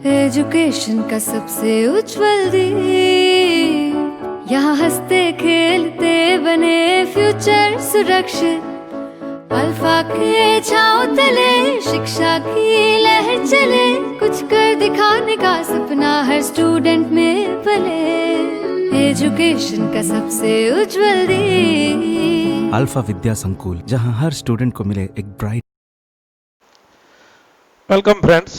Education का सबसे उज्जवल दीप, यहाँ हंसते खेलते बने फ्यूचर सुरक्षित। अल्फा के छांव तले शिक्षा की लहर चले, कुछ कर दिखाने का सपना हर स्टूडेंट में पले। एजुकेशन का सबसे उज्जवल दीप, अल्फा विद्या संकुल, जहां हर स्टूडेंट को मिले एक ब्राइट। વેલકમ ફ્રેન્ડ્સ,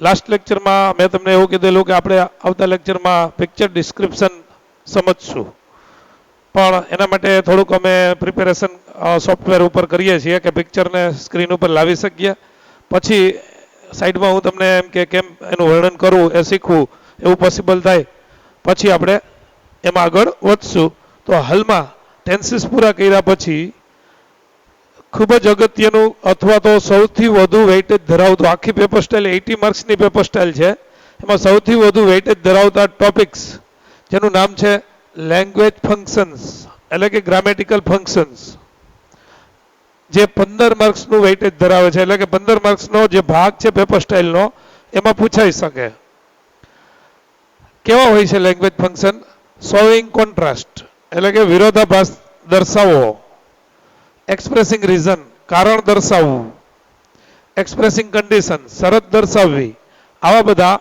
લાસ્ટ લેક્ચરમાં મેં તમને એવું કીધેલું કે આપણે આવતા લેક્ચરમાં પિક્ચર ડિસ્ક્રિપ્શન સમજશું, પણ એના માટે થોડુંક અમે પ્રિપેરેશન સોફ્ટવેર ઉપર કરીએ છીએ કે પિક્ચરને સ્ક્રીન ઉપર લાવી શકીએ, પછી સાઈડમાં હું તમને એમ કે કેમ એનું વર્ણન કરવું એ શીખવું એવું પોસિબલ થાય, પછી આપણે એમાં આગળ વધશું. તો હાલમાં ટેન્સીસ પૂરા કર્યા પછી ખૂબ જ અગત્યનું અથવા તો સૌથી વધુ વેઇટેજ ધરાવતું, આખી પેપર સ્ટાઇલ 80 માર્ક્સની પેપર સ્ટાઇલ છે, એમાં સૌથી વધુ વેઇટેજ ધરાવતા ટોપિક્સ જેનું નામ છે લેંગ્વેજ ફંક્શન્સ, એટલે કે ગ્રામેટિકલ ફંક્શન્સ, જે 15 માર્ક્સનું વેઇટેજ ધરાવે છે. એટલે કે 15 માર્ક્સનો જે ભાગ છે પેપર સ્ટાઇલનો એમાં પૂછાઈ શકે. કેવા હોય છે લેંગ્વેજ ફંક્શન? શોઈંગ કોન્ટ્રાસ્ટ, એટલે કે વિરોધાભાસ દર્શાવવો. એક્સપ્રેસિંગ રીઝન, કારણ દર્શાવવું. એક્સપ્રેસિંગ કન્ડિશન, શરત દર્શાવવી. આવા બધા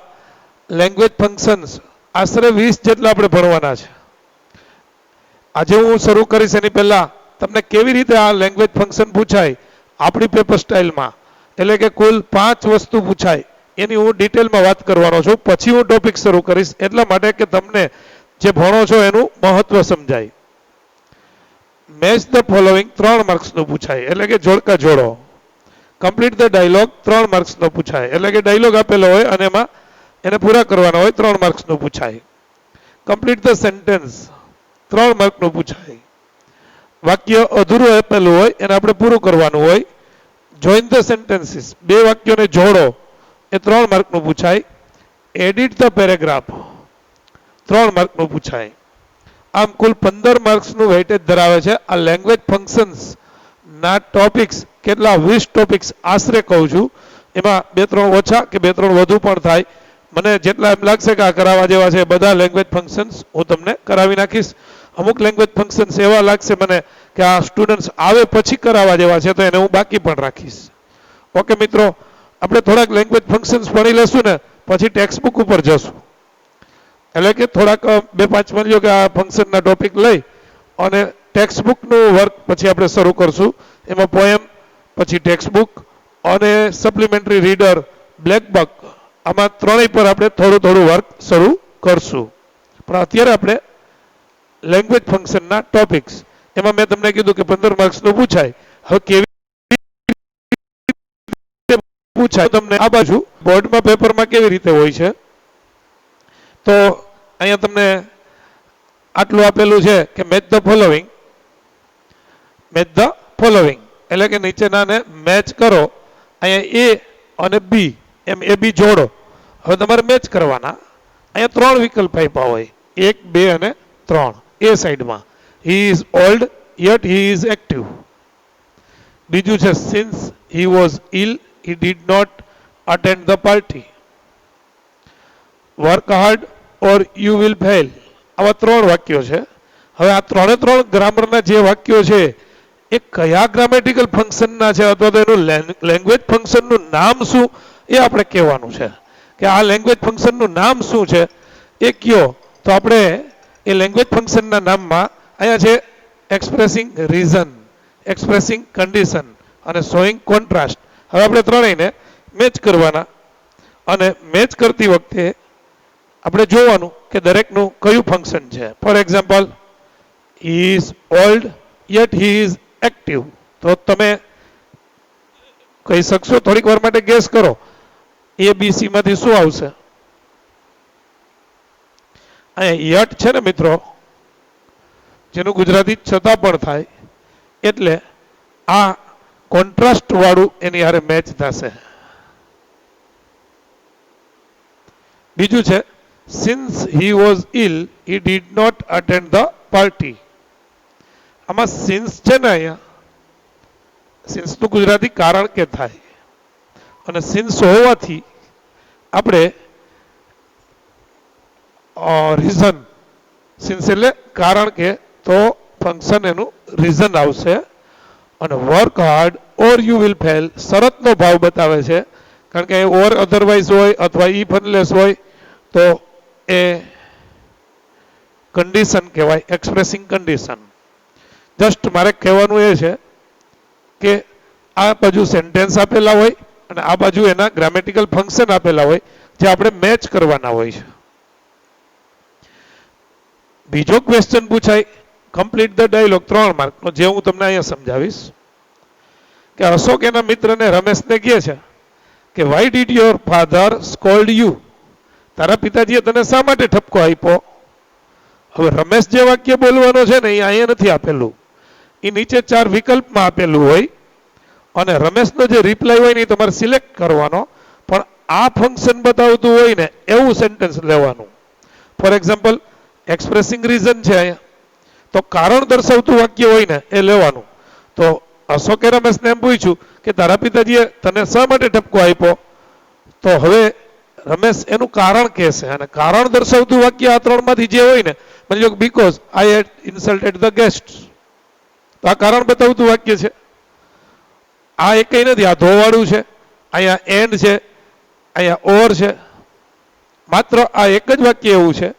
લેંગ્વેજ ફંક્શન્સ આશરે 20 જેટલા આપણે ભણવાના છે. આજે હું શરૂ કરીશ એની પહેલા તમને કેવી રીતે આ લેંગ્વેજ ફંક્શન પૂછાય આપણી પેપર સ્ટાઇલમાં, એટલે કે કુલ 5 વસ્તુ પૂછાય એની હું ડિટેલમાં વાત કરવાનો છું. પછી હું ટોપિક શરૂ કરીશ, એટલા માટે કે તમને જે ભણો છો એનું મહત્વ સમજાય. મેચ ધ ફોલોઈંગ 3 માર્ક્સનું પૂછાય, એટલે કે જોડકા જોડો. કમ્પ્લીટ ધ ડાયલોગ 3 માર્ક્સનો પૂછાય, એટલે કે ડાયલોગ આપેલો હોય અને એમાં એને પૂરા કરવાના હોય, 3 માર્ક્સનું પૂછાય. કમ્પ્લીટ ધ સેન્ટેન્સ 3 માર્કનું પૂછાય. વાક્ય અધૂરું આપેલું હોય એને આપણે પૂરું કરવાનું હોય. જોઈન ધ સેન્ટેન્સીસ, 2 વાક્યોને જોડો, એ 3 માર્કનું પૂછાય. એડિટ ધ પેરેગ્રાફ 3 માર્કનું પૂછાય. આમ કુલ 15 માર્ક્સનું વેઇટેજ ધરાવે છે આ લેંગ્વેજ ફંક્શન્સ ના ટોપિક્સ. કેટલા? 20 ટોપિક્સ આશરે કહું છું, એમાં 2-3 ઓછા કે 2-3 વધુ પણ થાય. મને જેટલા એમ લાગશે કે આ કરાવવા જેવા છે બધા લેંગ્વેજ ફંક્શન્સ હું તમને કરાવી નાખીશ. અમુક લેંગ્વેજ ફંક્શન્સ એવા લાગશે મને કે આ સ્ટુડન્ટ્સ આવે પછી કરાવવા જેવા છે, તો એને હું બાકી પણ રાખીશ. ઓકે મિત્રો, આપણે થોડાક લેંગ્વેજ ફંક્શન્સ ભણી લેશું ને પછી ટેક્સ્ટ બુક ઉપર જશું. એટલે કે થોડાક 2-5 મળ્યો કે આ ફંક્શનના ટોપિક લઈ અને ટેક્સ્ટ બુકનું વર્ક પછી આપણે શરૂ કરશું. એમાં પોએમ, પછી ટેક્સ્ટ બુક અને સપ્લિમેન્ટરી રીડર, બ્લેક બક, આમાં ત્રણેય પર આપણે થોડું થોડું વર્ક શરૂ કરશું. પણ અત્યારે આપણે લેંગ્વેજ ફંક્શનના ટોપિક્સ, એમાં મેં તમને કીધું કે 15 માર્ક્સનું પૂછાય. હવે કેવી પૂછાય તમને આ બાજુ બોર્ડમાં પેપરમાં કેવી રીતે હોય છે, તો અહીંયા તમને આટલું આપેલું છે કે match the following. Match the following એટલે કે નીચેનાને મેચ કરો. અહીંયા એ અને બી, એમ એ બી જોડો. હવે તમારે મેચ કરવાના. અહીંયા 3 વિકલ્પ આપ્યા હોય, 1, 2 અને 3. એ સાઈડમાં he is old yet he is active. બીજું છે since he was ill he did not attend the party. Work hard or you will fail. આવા 3 વાક્યો છે. હવે આ 3 ગ્રામરના જે વાક્યો છે એ કયા ગ્રામેટિકલ ફંક્શનના છે અથવા તો એનું લેંગ્વેજ ફંક્શનનું નામ શું એ આપણે કહેવાનું છે કે આ લેંગ્વેજ ફંક્શનનું નામ શું છે એ કયો. તો આપણે એ લેંગ્વેજ ફંક્શનના નામમાં અહીંયા છે એક્સપ્રેસિંગ રીઝન, એક્સપ્રેસિંગ કન્ડિશન અને શોઈંગ કોન્ટ્રાસ્ટ. હવે આપણે ત્રણેયને મેચ કરવાના અને મેચ કરતી વખતે આપણે જોવાનું કે દરેકનું કયું ફંક્શન છે. For example, he is old yet he is active. તો તમે કહી શકશો, થોડીક વાર માટે ગેસ કરો, એ બી સી માંથી શું આવશે? અહીંયા યટ છે ને મિત્રો, જેનું ગુજરાતી છતાં પણ થાય, એટલે આ કોન્ટ્રાસ્ટ વાળું એની હારે મેચ થશે. બીજું છે since he was ill he did not attend the party. આમાં સિન્સ છે ને, અહીંયા સિન્સનું ગુજરાતી કારણ કે થાય, અને સિન્સ હોવાથી આપણે રીઝન સિન્સ એટલે કારણ કે તો ફંક્શન એનું રીઝન આવશે અને work hard or you will fail શરતનો ભાવ બતાવે છે કારણ કે ઓર અધરવાઇઝ હોય અથવા ઈફ અનલેસ હોય તો એ કન્ડિશન કહેવાય, એક્સપ્રેસિંગ કન્ડિશન. જસ્ટ મારે કહેવાનું એ છે કે આ બાજુ સેન્ટેન્સ આપેલા હોય અને આ બાજુ એના ગ્રામેટિકલ ફંક્શન આપેલા હોય જે આપણે મેચ કરવાના હોય છે. બીજો ક્વેશ્ચન પૂછાય કમ્પ્લીટ ધ ડાયલોગ 3 માર્કનો, જે હું તમને અહીંયા સમજાવીશ કે અશોક એના મિત્રને રમેશને કહે છે કે why did your father scold you, તારા પિતાજીએ તને શા માટે ઠપકો આપ્યો. હવે રમેશ જે વાક્ય બોલવાનો છે ને એ અહીંયા નથી આપેલું, એ નીચે 4 વિકલ્પમાં આપેલું હોય અને રમેશનો જે રિપ્લાય હોય ને એ તમારે સિલેક્ટ કરવાનો, પણ આ ફંક્શન બતાવતું હોય ને એવું સેન્ટેન્સ લેવાનું. ફોર એક્ઝામ્પલ એક્સપ્રેસિંગ રીઝન છે અહીંયા, તો કારણ દર્શાવતું વાક્ય હોય ને એ લેવાનું. તો અશોકે રમેશને એમ પૂછ્યું કે તારા પિતાજીએ તને શા માટે ઠપકો આપ્યો, તો હવે રમેશ એનું કારણ કહેશે અને કારણ દર્શાવતું વાક્ય આ 3 માંથી જે હોય ને, માની લો because I had insulted the guest, તો આ કારણ બતાવતું વાક્ય છે. આ એકઈ નથી, આ ધોવાળું છે, અહીંયા એન્ડ છે, અહીંયા ઓર છે, માત્ર આ એક જ વાક્ય એવું છે.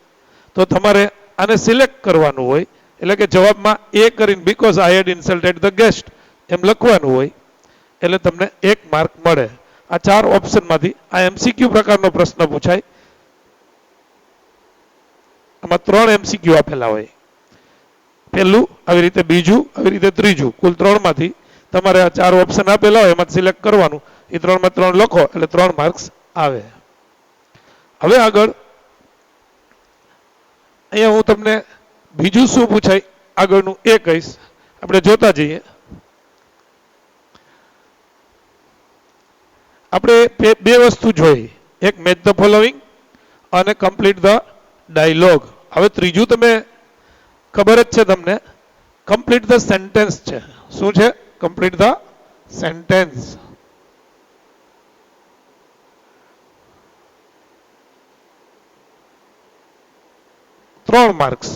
તો તમારે આને સિલેક્ટ કરવાનું હોય, એટલે કે જવાબમાં એ કરીને because I had insulted the guest એમ લખવાનું હોય, એટલે તમને 1 માર્ક મળે. આ 4 ઓપ્શનમાંથી આ એમસીક્યુ પ્રકારનો પ્રશ્ન પૂછાય. આમાં 3 એમસીક્યુ આપેલા હોય, પહેલું આવી રીતે, બીજું આવી રીતે, ત્રીજું. કુલ 3 માંથી તમારે આ 4 ઓપ્શન આપેલા હોય એમાં સિલેક્ટ કરવાનું, એ 3 માં 3 લખો એટલે 3 માર્ક્સ આવે. હવે આગળ અહીંયા હું તમને બીજું શું પૂછાય આગળનું એ કહીશ, આપણે જોતા જઈએ. આપણે 2 વસ્તુ જોઈ, એક મેચ ધ ફોલોઈંગ અને કમ્પ્લીટ ધ ડાયલોગ. હવે ત્રીજું તમે ખબર જ છે તમને, કમ્પ્લીટ ધ સેન્ટેન્સ છે. શું છે? Complete the sentence. ત્રણ માર્ક્સ.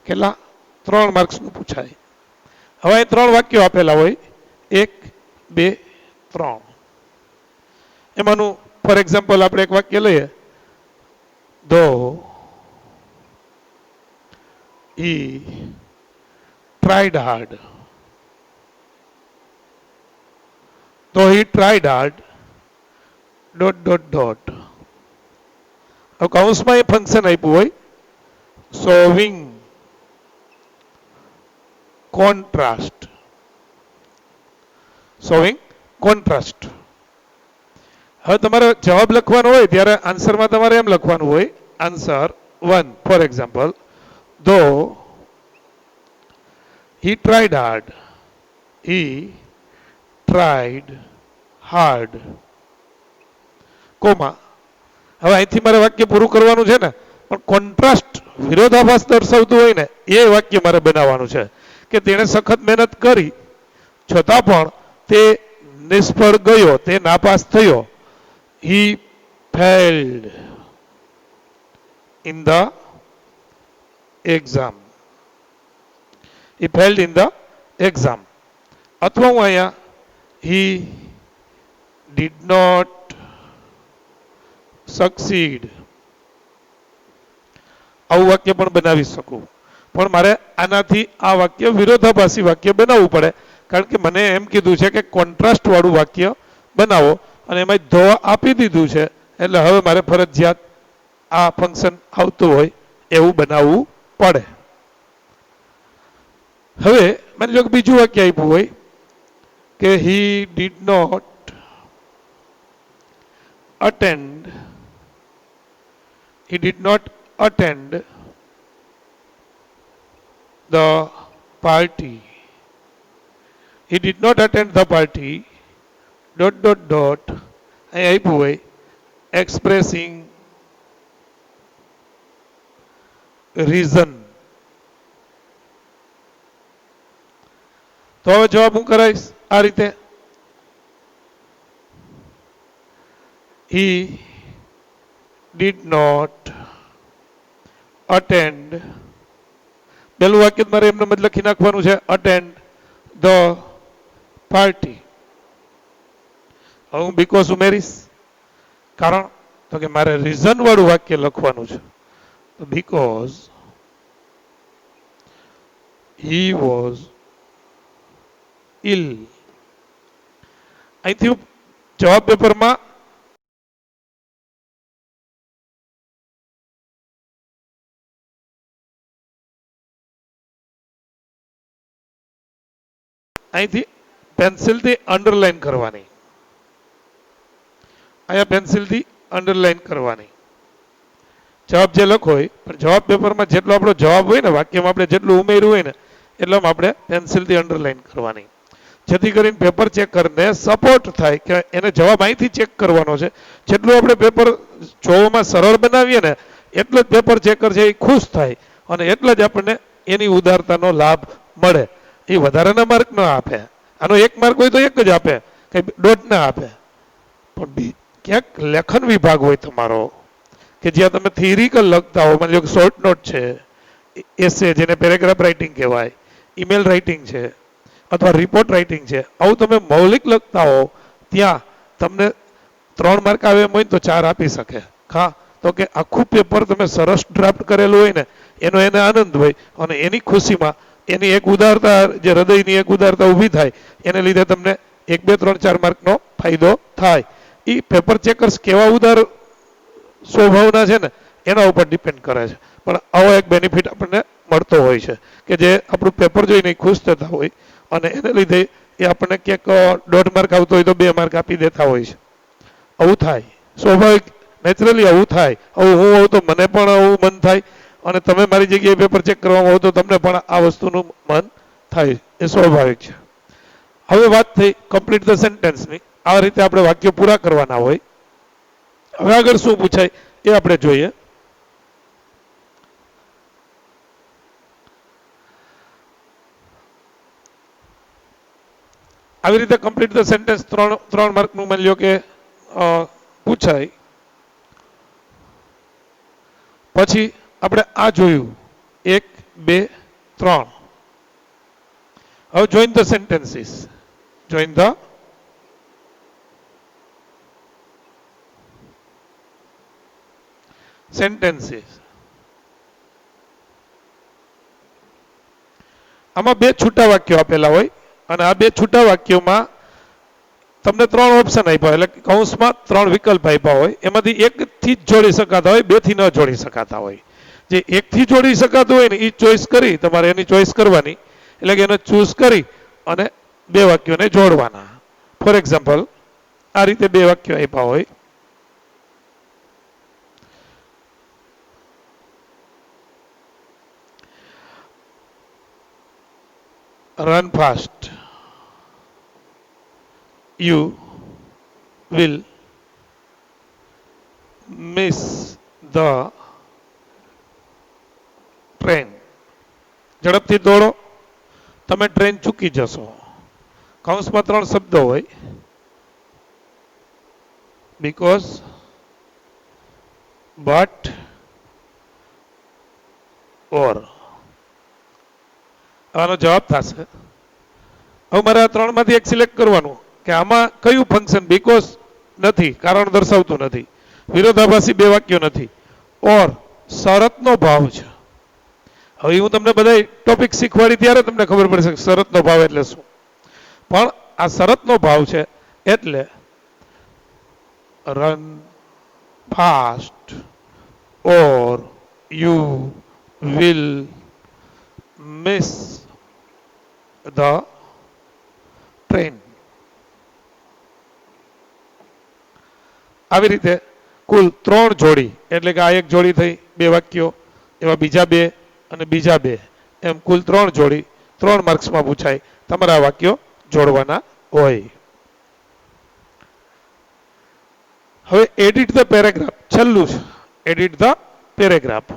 કેટલા? 3 માર્ક્સનું પૂછાય. હવે 3 વાક્યો આપેલા હોય, 1, 2, 3. એમાંનું ફોર એક્ઝામ્પલ આપણે એક વાક્ય લઈએ, ધો he tried hard. Though he tried hard, ... હવે કૌંસમાં એ ફંક્શન આપ્યું હોય, શોવિંગ કોન્ટ્રાસ્ટ. Showing contrast. હવે તમારે જવાબ લખવાનો હોય ત્યારે આન્સરમાં તમારે એમ લખવાનું હોય, answer 1 for example, though he tried hard, he tried hard, comma. હવે અહીંથી મારે વાક્ય પૂરું કરવાનું છે ને, પણ કોન્ટ્રાસ્ટ વિરોધાભાસ દર્શાવતું હોય ને એ વાક્ય મારે બનાવવાનું છે કે તેણે સખત મહેનત કરી છતાં પણ તે નિષ્ફળ ગયો, તે નાપાસ થયો. he failed in the exam. he failed in the exam. અથવા હું અહીંયા he did not succeed, આવું વાક્ય પણ બનાવી શકું. પણ મારે આનાથી આ વાક્ય વિરોધાભાસી વાક્ય બનાવવું પડે, કારણ કે મને એમ કીધું છે કે કોન્ટ્રાસ્ટ વાળું વાક્ય બનાવો અને એમાં ધો આપી દીધું છે, એટલે હવે મારે ફરજિયાત આ ફંક્શન આવતું હોય એવું બનાવવું પડે. હવે માની લો કે બીજું વાક્ય આપ્યું હોય કે he did not attend, he did not attend the party. he did not attend the party ... અહીં આપ્યું હોય expressing reason. તો હવે જવાબ હું કરાવીશ આ રીતે, he did not attend. પહેલું વાક્ય મારે એમને મત લખી નાખવાનું છે attend the party. હું બીકોઝ ઉમેરીશ કારણ તો કે મારે રીઝન વાળું વાક્ય લખવાનું છે. Because he was ill. અહીંથી જવાબ પેપરમાં અહીંથી પેન્સિલથી અંડરલાઈન કરવાની. અહીંયા પેન્સિલથી અંડરલાઈન કરવાની. જવાબ જે લખો હોય પણ જવાબ પેપરમાં જેટલો આપણો જવાબ હોય ને વાક્યમાં આપણે જેટલું ઉમેર્યું હોય ને એટલામાં આપણે પેન્સિલથી અંડરલાઈન કરવાની, જેથી કરીને પેપર ચેકરને સપોર્ટ થાય કે એને જવાબ અહીંથી ચેક કરવાનો છે. જેટલું આપણે પેપર જોવામાં સરળ બનાવીએ ને એટલો જ પેપર ચેકર છે એ ખુશ થાય અને એટલે જ આપણને એની ઉદારતાનો લાભ મળે. એ વધારાના માર્ક ન આપે. આનો 1 માર્ક હોય તો 1 જ આપે, કઈ દોઢ ના આપે. પણ ક્યાંક લેખન વિભાગ હોય તમારો કે જ્યાં તમે થિયરિકલ લખતા હો, માની લો કે શોર્ટ નોટ છે, એસે જેને પેરેગ્રાફ રાઇટિંગ કહેવાય, ઈમેલ રાઇટિંગ છે અથવા રિપોર્ટ રાઇટિંગ છે, આવું તમે મૌલિક લખતા હો ત્યાં તમને 3 માર્ક આવે એમ હોય તો 4 આપી શકે. હા, તો કે આખું પેપર તમે સરસ ડ્રાફ્ટ કરેલું હોય ને એનો એને આનંદ હોય અને એની ખુશીમાં એની એક ઉદારતા, જે હૃદયની એક ઉદારતા ઊભી થાય એને લીધે તમને 1, 2, 3, 4 માર્કનો ફાયદો થાય. એ પેપર ચેકર્સ કેવા ઉદાર સ્વભાવના છે ને એના ઉપર ડિપેન્ડ કરે છે. પણ આવો એક બેનિફિટ આપણને મળતો હોય છે કે જે આપણું પેપર જોઈને ખુશ થતા હોય અને એને લીધે એ આપણને ક્યાંક 1.5 માર્ક આવતો હોય તો 2 માર્ક આપી દેતા હોય છે. આવું થાય સ્વાભાવિક, નેચરલી આવું થાય. આવું હું હોઉં તો મને પણ આવું મન થાય અને તમે મારી જગ્યાએ પેપર ચેક કરવામાં હો તો તમને પણ આ વસ્તુનું મન થાય. એ સ્વાભાવિક છે. હવે વાત થઈ કમ્પ્લીટ ધ સેન્ટેન્સની. આ રીતે આપણે વાક્યો પૂરા કરવાના હોય. હવે આગળ શું પૂછાય એ આપણે જોઈએ. આવી રીતે કમ્પ્લીટ ધ સેન્ટેન્સ 3 માર્કનું માની લો કે પૂછાય. પછી આપણે આ જોયું 1, 2, 3. હવે join the sentences. Join the sentences. આમાં 2 છૂટા વાક્યો આપેલા હોય અને આ 2 છૂટા વાક્યોમાં તમને 3 ઓપ્શન આપ્યા, એટલે કૌંસમાં 3 વિકલ્પ આપ્યા હોય. એમાંથી 1 થી જ જોડી શકાતા હોય, 2 થી ન જોડી શકાતા હોય. જે 1 થી જોડી શકાતું હોય ને એ ચોઈસ કરી તમારે એની ચોઈસ કરવાની, એટલે કે એને ચૂઝ કરી અને 2 વાક્યોને જોડવાના. ફોર એક્ઝામ્પલ આ રીતે 2 વાક્યો આપ્યા હોય. Run fast. You will miss the train. ઝડપથી દોડો, તમે ટ્રેન ચૂકી જશો. કૌંસમાં 3 શબ્દો હોય. Because, but, or. આનો જવાબ થશે. હવે મારે આ 3 માંથી એક સિલેક્ટ કરવાનું કે આમાં કયું ફંક્શન. બીકોઝ નથી, કારણ દર્શાવતું નથી. વિરોધાભાસી 2 વાક્યો નથી. ઓર શરતનો ભાવ છે. હવે હું તમને બધા ટોપિક શીખવાડી ત્યારે તમને ખબર પડશે કે શરતનો ભાવ એટલે શું. પણ આ શરતનો ભાવ છે એટલે run fast or you will miss the train. આવી રીતે કુલ 3 જોડી, એટલે કે આ 1 જોડી થઈ 2 વાક્યો, એવા બીજા 2 અને બીજા 2, એમ કુલ 3 જોડી 3 માર્ક્સમાં પૂછાય. તમારે આ વાક્યો જોડવાના હોય. હવે એડિટ ધ પેરેગ્રાફ છેલ્લું છે. Edit the paragraph.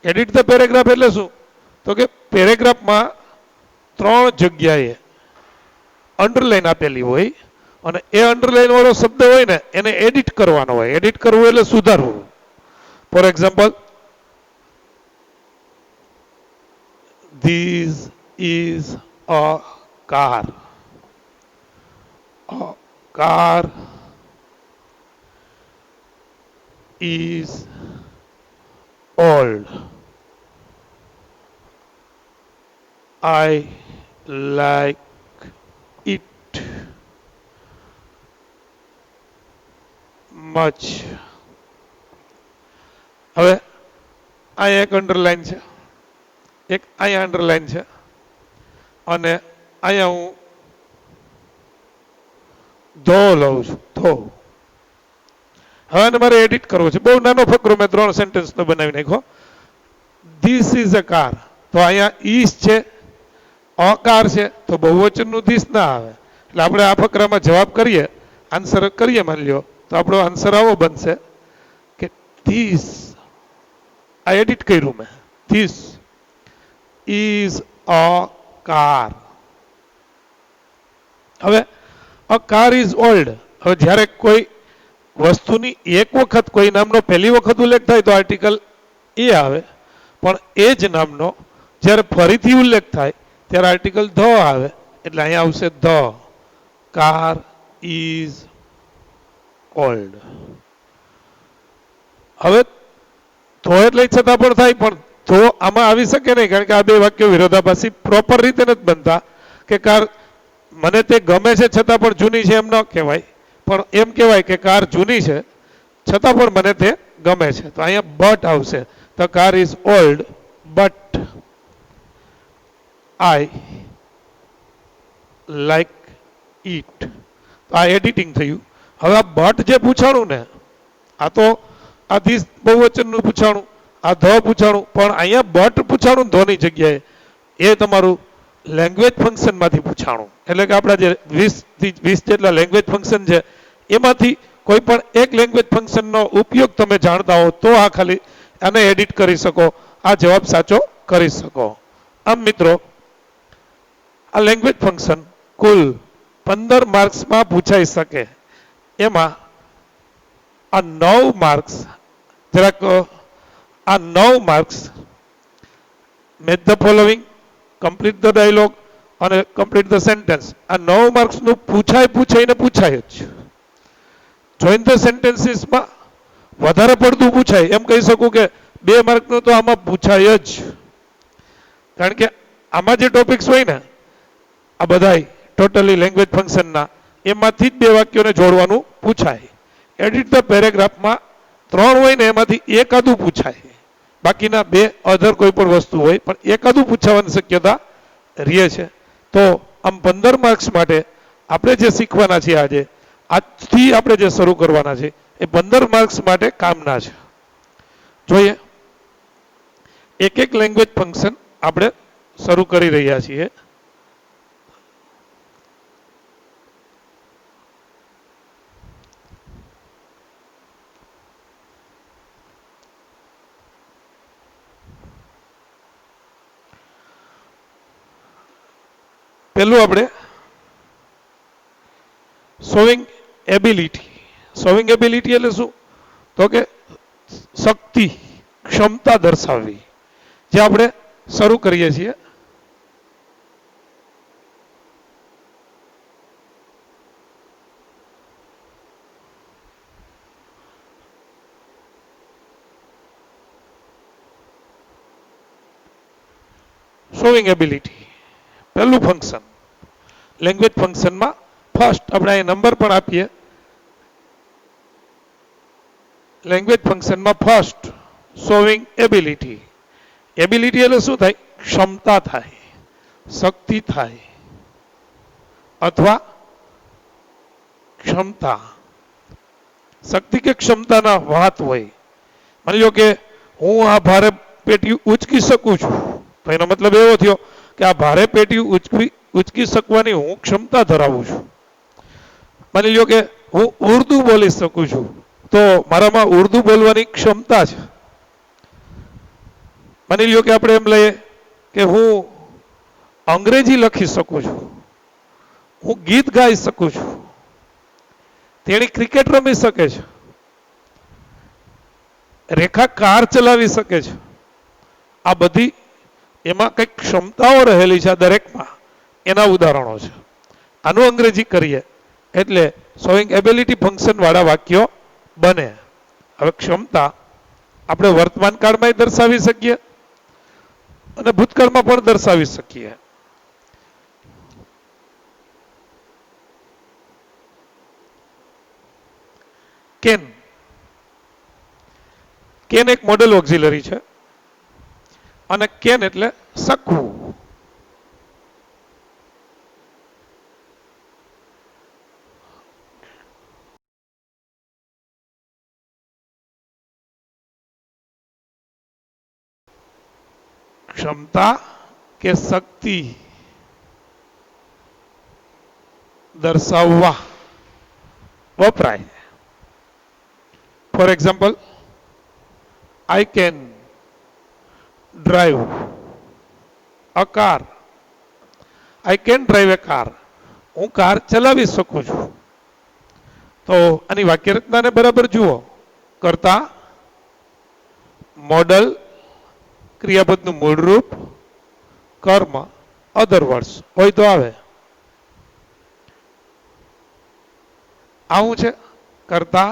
Edit the paragraph એટલે શું? તો કે પેરેગ્રાફમાં 3 જગ્યાએ અંડરલાઈન આપેલી હોય અને એ અંડરલાઈન વાળો શબ્દ હોય ને એને એડિટ કરવાનો હોય. એડિટ કરવું એટલે સુધારવું. For example, this is a car. A car is old. I like it much. હવે આ એક અંડરલાઈન છે, એક અહીંયા અંડરલાઈન છે, અને અહીંયા હું ધો લઉં છું, ધો. હવે આને મારે એડિટ કરવો છે. બહુ નાનો ફકરો મેં 3 સેન્ટેન્સનો બનાવી નાખ્યો. ધીસ ઇઝ અ કાર, તો અહીંયા ઈઝ છે, અ કાર છે, તો બહુવચનનું ધીસ ના આવે. એટલે આપણે આ ફકરામાં જવાબ કરીએ, આન્સર કરીએ માની લ્યો, તો આપણો આન્સર આવો બનશે કે ધીસ, આ એડિટ કર્યું મેં, ધીસ ઇઝ અ કાર. હવે અ કાર ઇઝ ઓલ્ડ. હવે જ્યારે કોઈ વસ્તુની એક વખત કોઈ નામનો પહેલી વખત ઉલ્લેખ થાય તો આર્ટિકલ એ આવે, પણ એ જ નામનો જ્યારે ફરીથી ઉલ્લેખ થાય ત્યારે આર્ટિકલ ધ આવે. એટલે અહીંયા આવશે ધ કાર ઇઝ ઓલ્ડ. હવે તો એટલે છતાં પણ થાય, પણ તો આમાં આવી શકે નહીં, કારણ કે આ બે વાક્યો વિરોધાભાસી પ્રોપર રીતે નથી બનતા. કે કાર મને તે ગમે છે છતાં પણ જૂની છે એમ ન કહેવાય, પણ એમ કહેવાય કે કાર જૂની છે છતાં પણ મને તે ગમે છે. તો અહીંયા બટ આવશે. The car is old but I like it. તો આ એડિટિંગ થયું. હવે આ બટ જે પૂછાણું ને, આ તો આ ધીસ બહુવચનનું પૂછાણું, આ ધ પૂછાણું, પણ અહીંયા બટ પૂછાણું ધોની જગ્યાએ એ તમારું લેંગ્વેજ ફંક્શનમાંથી પૂછાણું. એટલે કે આપણા જે 20 જેટલા લેંગ્વેજ ફંક્શન છે એમાંથી કોઈ પણ એક લેંગ્વેજ ફંક્શનનો ઉપયોગ તમે જાણતા હો તો આ ખાલી આને એડિટ કરી શકો, આ જવાબ સાચો કરી શકો. આમ મિત્રો, આ લેંગ્વેજ ફંક્શન કુલ 15 માર્ક્સમાં પૂછાઈ શકે. એમાં આ 9 માર્ક્સ, જરાક આ 9 marks match the following, complete the dialogue અને કમ્પ્લીટ ધ સેન્ટેન્સ, આ 9 માર્ક્સનું પૂછાઈને પૂછાય જ. જોઈન ધ સેન્ટેન્સીસમાં વધારે પડતું પૂછાય, એમ કહી શકું કે 2 માર્કનું તો આમાં પૂછાય જ. કારણ કે આમાં જે ટોપિક્સ હોય ને આ બધાય ટોટલી લેંગ્વેજ ફંક્શનના, એમાંથી જ 2 વાક્યોને જોડવાનું પૂછાય. એડિટ ધ પેરેગ્રાફમાં 3 હોય ને એમાંથી એકાદું પૂછાય, બાકીના 2 અધર કોઈ પણ વસ્તુ હોય, પણ એકાદું પૂછાવાની શક્યતા રહે છે. તો આમ 15 માર્ક્સ માટે આપણે જે શીખવાના છીએ આજે, આજથી આપણે જે શરૂ કરવાના છે એ 15 માર્ક્સ માટે કામના છે. જોઈએ, એક એક લેંગ્વેજ ફંક્શન આપણે શરૂ કરી રહ્યા છીએ. પહેલું આપણે શોવિંગ એબિલિટી. શોવિંગ એબિલિટી એટલે શું? તો કે શક્તિ, ક્ષમતા દર્શાવવી, જે આપણે શરૂ કરીએ છીએ. શોવિંગ એબિલિટી પહેલું ફંક્શન લેંગ્વેજ ફંક્શનમાં ફર્સ્ટ આપણે અહીં નંબર પણ આપીએ. લેંગ્વેજ ફંક્શનમાં ફર્સ્ટ શોવિંગ એબિલિટી. એબિલિટી એટલે શું થાય? ક્ષમતા થાય, શક્તિ થાય, અથવા ક્ષમતા. શક્તિ કે ક્ષમતાના વાત હોય. માની લો કે હું આ ભારે પેટી ઉચકી શકું છું, તો એનો મતલબ એવો થયો કે આ ભારે પેટી ઉચકી શકવાની હું ક્ષમતા ધરાવું છું. માની લો કે હું ઉર્દુ બોલી શકું છું, તો મારામાં ઉર્દુ બોલવાની ક્ષમતા છે. માની લો કે આપણે એમ લઈએ કે હું અંગ્રેજી લખી શકું છું, હું ગીત ગાઈ શકું છું, તેણી ક્રિકેટ રમી શકે છે. રેખા કાર ચલાવી શકે છે. આ બધી એમાં કંઈક ક્ષમતાઓ રહેલી છે દરેકમાં, એના ઉદાહરણો છે. આનું અંગ્રેજી કરીએ એટલે શોઈંગ એબિલિટી ફંક્શન વાળા વાક્યો બને. હવે ક્ષમતા આપણે વર્તમાન કાળમાં દર્શાવી શકીએ અને ભૂતકાળમાં પણ દર્શાવી શકીએ. કેન કેન એક મોડેલ ઓક્ઝિલરી છે અને કેન એટલે શકવું. ક્ષમતા કે શક્તિ દર્શાવવા વપરાય. For example, I can drive a car. I can drive a car. હું કાર ચલાવી શકું છું. તો આની વાક્ય રચનાને બરાબર જુઓ. કરતા, મોડલ, ક્રિયાપદનું મૂળ રૂપ, કર્મ, અધર વર્ડ્સ હોય તો આવે. આવું છે કરતા,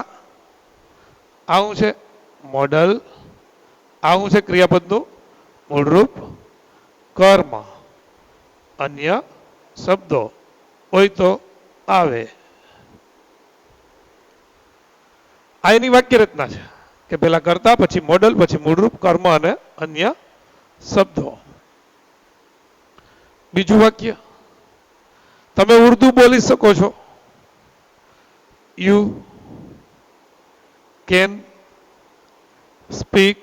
આવું છે મોડલ, આવું છે ક્રિયાપદનું મૂળરૂપ, કર્મ, અન્ય શબ્દો હોય તો આવે. આ એની વાક્ય રચના છે કે પેલા કરતા, પછી મોડલ, પછી મૂળરૂપ, કર્મ અને અન્ય શબ્દો. બીજું વાક્ય, તમે ઉર્દુ બોલી શકો છો. You can speak,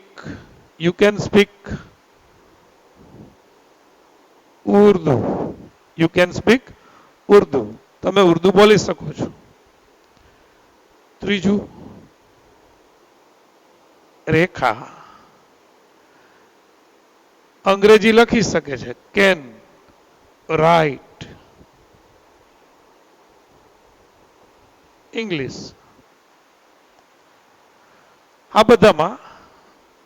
you can speak Urdu. You can speak Urdu. તમે ઉર્દુ બોલી શકો છો. ત્રીજું, રેખા અંગ્રેજી લખી શકે છે. Can write English. આ બધામાં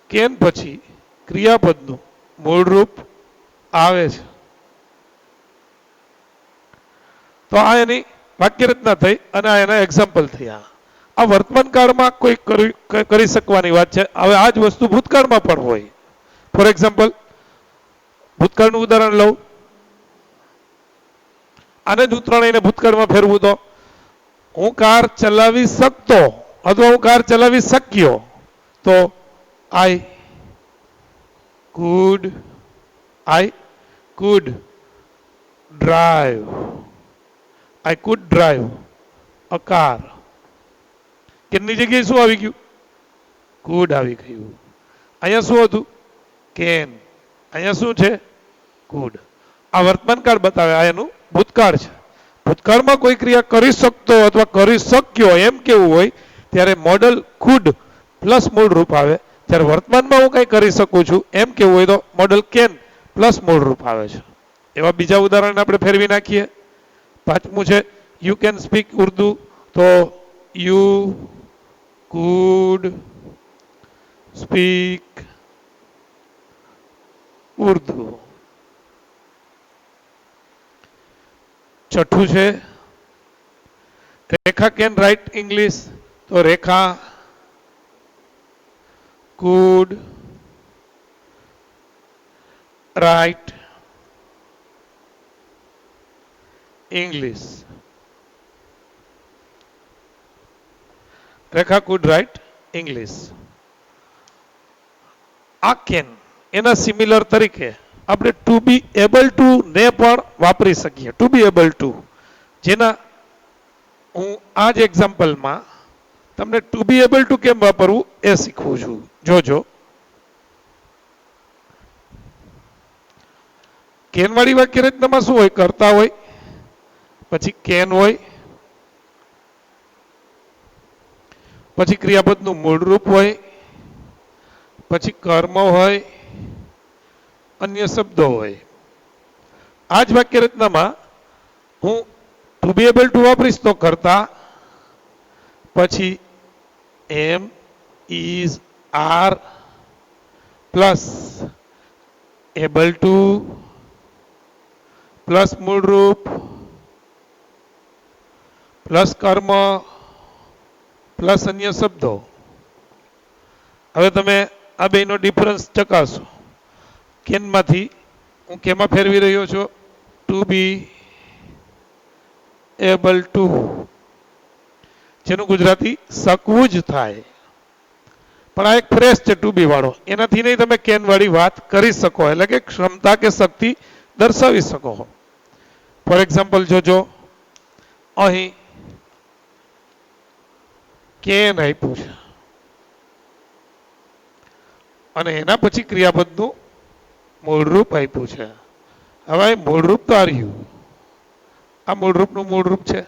કેન પછી ક્રિયાપદનું મૂળરૂપ આવે છે. તો આ એની વાક્ય રચના થઈ અને આ એના એક્ઝામ્પલ થયા. આ વર્તમાન કાળમાં કોઈ કરી શકવાની વાત છે. હવે આ જ વસ્તુ ભૂતકાળમાં પણ હોય. ફોર એક્ઝામ્પલ, ભૂતકાળનું ઉદાહરણ લઉં. આને જ ઉતરાણીને ભૂતકાળમાં ફેરવું તો હું કાર ચલાવી શકતો અથવા હું કાર ચલાવી શક્યો. તો I could drive. I could drive a car. કેનની જગ્યાએ શું આવી ગયું? could આવી ગયું. અહીંયા શું હતું? કેન. અહીંયા શું છે? could. આ વર્તમાન કાળ બતાવે, આ એનું ભૂતકાળ છે. ભૂતકાળમાં કોઈ ક્રિયા કરી શકતો અથવા કરી શક્યો એમ કેવું હોય ત્યારે મોડલ could પ્લસ મૂળ રૂપ આવે. જ્યારે વર્તમાનમાં હું કંઈ કરી શકું છું એમ કેવું હોય તો મોડલ કેન પ્લસ મૂળ રૂપ આવે છે. એવા બીજા ઉદાહરણ આપણે ફેરવી નાખીએ. પાંચમું છે યુ કેન સ્પીક ઉર્દુ. તો યુ કુડ સ્પીક ઉર્દુ. છઠ્ઠું છે રેખા કેન રાઇટ ઇંગ્લિશ. તો રેખા could write English. Rekha could write English. આ કેન એના સિમિલર તરીકે આપણે ટુ બી એબલ ટુ ને પણ વાપરી શકીએ. ટુ બી એબલ ટુ, જેના હું આ જ એક્ઝામ્પલમાં તમને ટુ બી એબલ ટુ કેમ વાપરવું એ શીખવું છું. જોજો. કેન વાળી વાક્ય રચનામાં શું હોય? કરતા હોય, પછી કેન હોય, પછી ક્રિયાપદનું મૂળરૂપ હોય, પછી કર્મ હોય, અન્ય શબ્દો હોય. આ જ વાક્ય રચનામાં હું ટુ બી એબલ ટુ વાપરીશ તો કરતા, પછી એમ is are plus able to plus મૂળરૂપ પ્લસ કર્મ પ્લસ અન્ય શબ્દો. હવે તમે આ બેનો ડિફરન્સ ચકાસો. કેનમાંથી હું કેમાં ફેરવી રહ્યો છું? ટુ બી એબલ ટુ, જેનું ગુજરાતી શકવું જ થાય. પણ આ એક ફ્રેશ છે ટુ બી વાળો, એનાથી નહીં તમે કેન વાળી વાત કરી શકો, એટલે કે ક્ષમતા કે શક્તિ દર્શાવી શકો. ફોર એક્ઝામ્પલ જોજો, અહીં કેન આપ્યું છે અને એના પછી ક્રિયાપદનું મૂળરૂપ આપ્યું છે. હવે મૂળરૂપ તો આર્યું, આ મૂળરૂપનું મૂળરૂપ છે,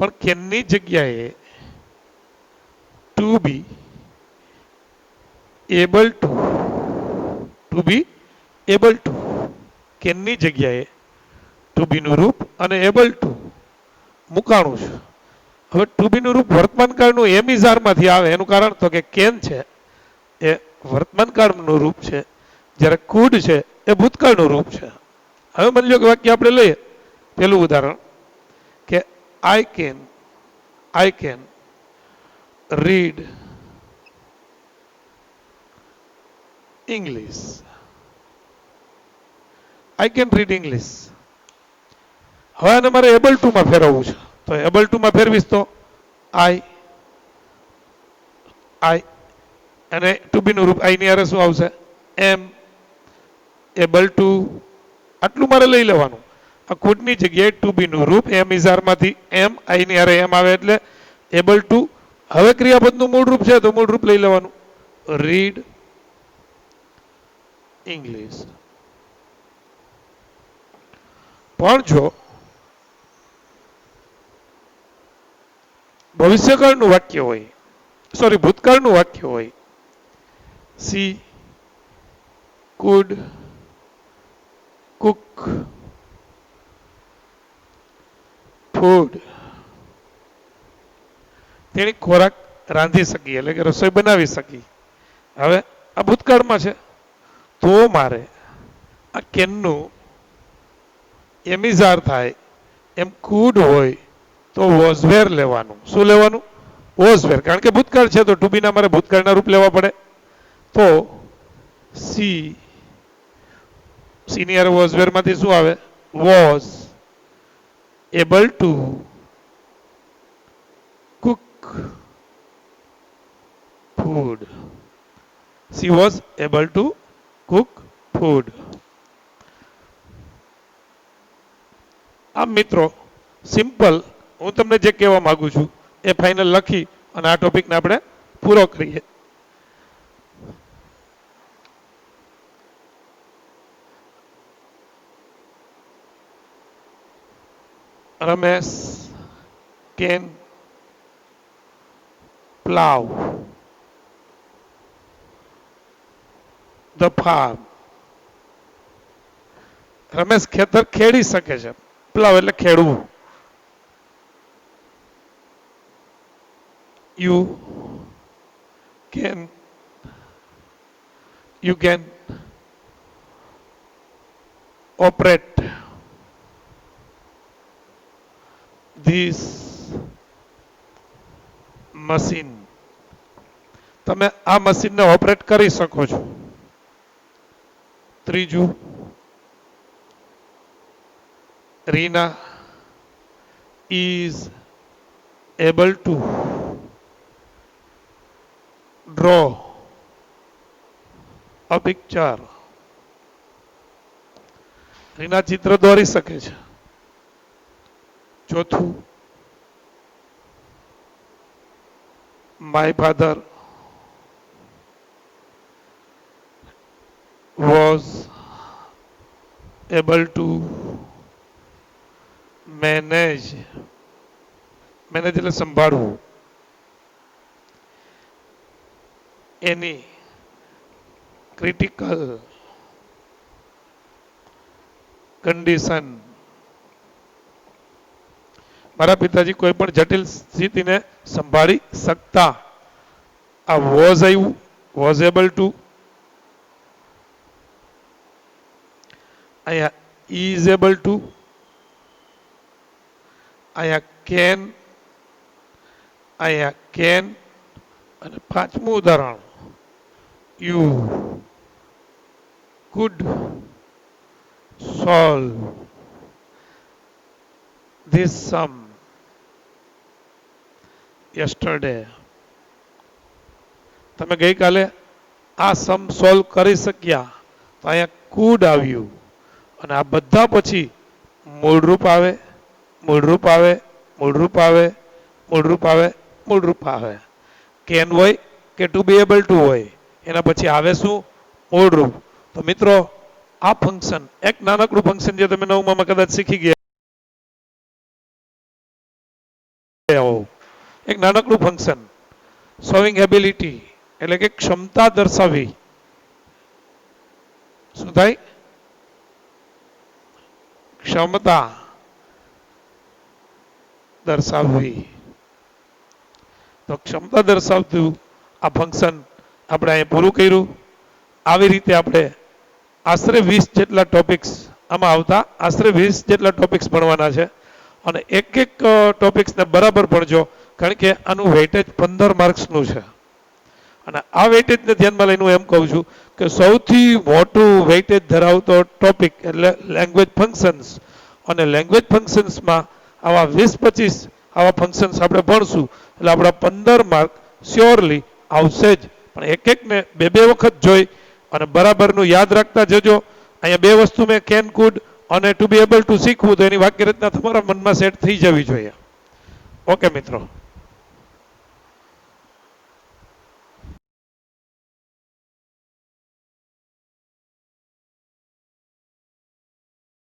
પણ કેનની જગ્યાએ to be able to be able to, કેનની જગ્યાએ ટુ બી નું રૂપ અને એબલ ટુ મુકાણું છે. હવે ટુ બી નું રૂપ વર્તમાન કાળનું એમ ઇઝ આર માંથી આવે. એનું કારણ તો કે કેન છે એ વર્તમાન કાળનું રૂપ છે, જ્યારે કુડ છે એ ભૂતકાળનું રૂપ છે. હવે માની લો કે વાક્ય આપણે લઈએ, પેલું ઉદાહરણ કે I can read English. I can read English. હવે આને મારે એબલ ટુ માં ફેરવવું છે, તો એબલ ટુ માં ફેરવીશ તો આઈ અને ટુ બી નું રૂપ આઈ ની હારે શું આવશે? એમ. એબલ ટુ આટલું મારે લઈ લેવાનું. આ ખુદની જગ્યાએ ટુ બી નું રૂપ એમ ઇઝ આર માંથી એમ, આઈ ની હારે એમ આવે એટલે એબલ ટુ. હવે ક્રિયાપદનું મૂળ રૂપ છે તો મૂળ રૂપ લઈ લેવાનું, રીડ ઇંગ્લિશ. પણ જો ભવિષ્યકાળનું વાક્ય હોય, સોરી ભૂતકાળનું વાક્ય હોય, સી કુડ કુક ફૂડ, તેની ખોરાક રાંધી શકી, એટલે કે રસોઈ બનાવી શકી. હવે આ ભૂતકાળમાં છે, તો મારે આ કેનનું એમિઝાર થાય એમ કુડ હોય તો વોઝવેર લેવાનું. શું લેવાનું? વોઝવેર. કારણ કે ભૂતકાળ છે તો ટુ બી ના મારે ભૂતકાળના રૂપ લેવા પડે. તો સી સિનિયર વોઝવેર માંથી શું આવે? Was able to cook food. She was able to cook food. આમ મિત્રો સિમ્પલ હું તમને જે કહેવા માંગુ છું એ ફાઇનલ લખી અને આ ટોપિકને આપણે પૂરો કરીએ. Ramesh can plow the farm. Ramesh ખેતર ખેડી શકે છે. પ્લાવ એટલે ખેડવું. You can operate this machine. તમે આ મશીનને ઓપરેટ કરી શકો છો. ત્રીજું, Reena is able to draw a picture. Reena ચિત્ર દોરી શકે છે. ચોથું, my father was able to manage એટલે સંભાળવું, any critical condition. મારા પિતાજી કોઈ પણ જટિલ સ્થિતિને સંભાળી શકતા. આ વોઝ આવ્યું, વોઝ એબલ ટુ. અહીંયા ઇઝ એબલ ટુ. અહીંયા કેન, અહીંયા કેન. અને પાંચમું ઉદાહરણ, you could solve this sum yesterday. તમે ગઈકાલે આ સમ સોલ્વ કરી શક્યા, તો અહીંયા કુડ આવ્યું. અને આ બધા પછી મૂળરૂપ આવે, મૂળરૂપ આવે, મૂળરૂપ આવે, મૂળરૂપ આવે, મૂળરૂપ આવે. કેન હોય કે ટુ બી એબલ ટુ હોય, એના પછી આવે શું? મૂળરૂપ. તો મિત્રો આ ફંક્શન એક નાનકડું ફંક્શન જે તમે નવમામાં કદાચ શીખી ગયા હો, એક નાનકડું ફંક્શન શોવિંગ એબિલિટી એટલે કે ક્ષમતા દર્શાવી. શું થાય? ક્ષમતા દર્શાવવી. તો ક્ષમતા દર્શાવતું આ ફંક્શન આપણે અહીં પૂરું કર્યું. આવી રીતે આપણે આશરે 20 જેટલા ટોપિક્સ આમાં આવતા, આશરે 20 જેટલા ટોપિક્સ ભણવાના છે. અને એક એક ટોપિક્સને બરાબર ભણજો, કારણ કે આનું વેઇટેજ 15 માર્ક્સનું છે. અને આ વેઇટેજને ધ્યાનમાં લઈને હું એમ કહું છું કે સૌથી મોટું વેઇટેજ ધરાવતો ટોપિક એટલે લેંગ્વેજ ફંક્શન્સ. અને લેંગ્વેજ ફંક્શન્સમાં આવા 20-25 આવા ફંક્શન્સ આપણે ભણશું એટલે આપણા 15 માર્ક શ્યોરલી આવશે જ. પણ એક એકને બે વખત જોઈ અને બરાબરનું યાદ રાખતા જજો. અહીંયા બે વસ્તુ મેં કેન, કુડ અને ટુ બી એબલ ટુ શીખવું, તો એની વાક્ય રચના તમારા મનમાં સેટ થઈ જવી જોઈએ. ઓકે મિત્રો.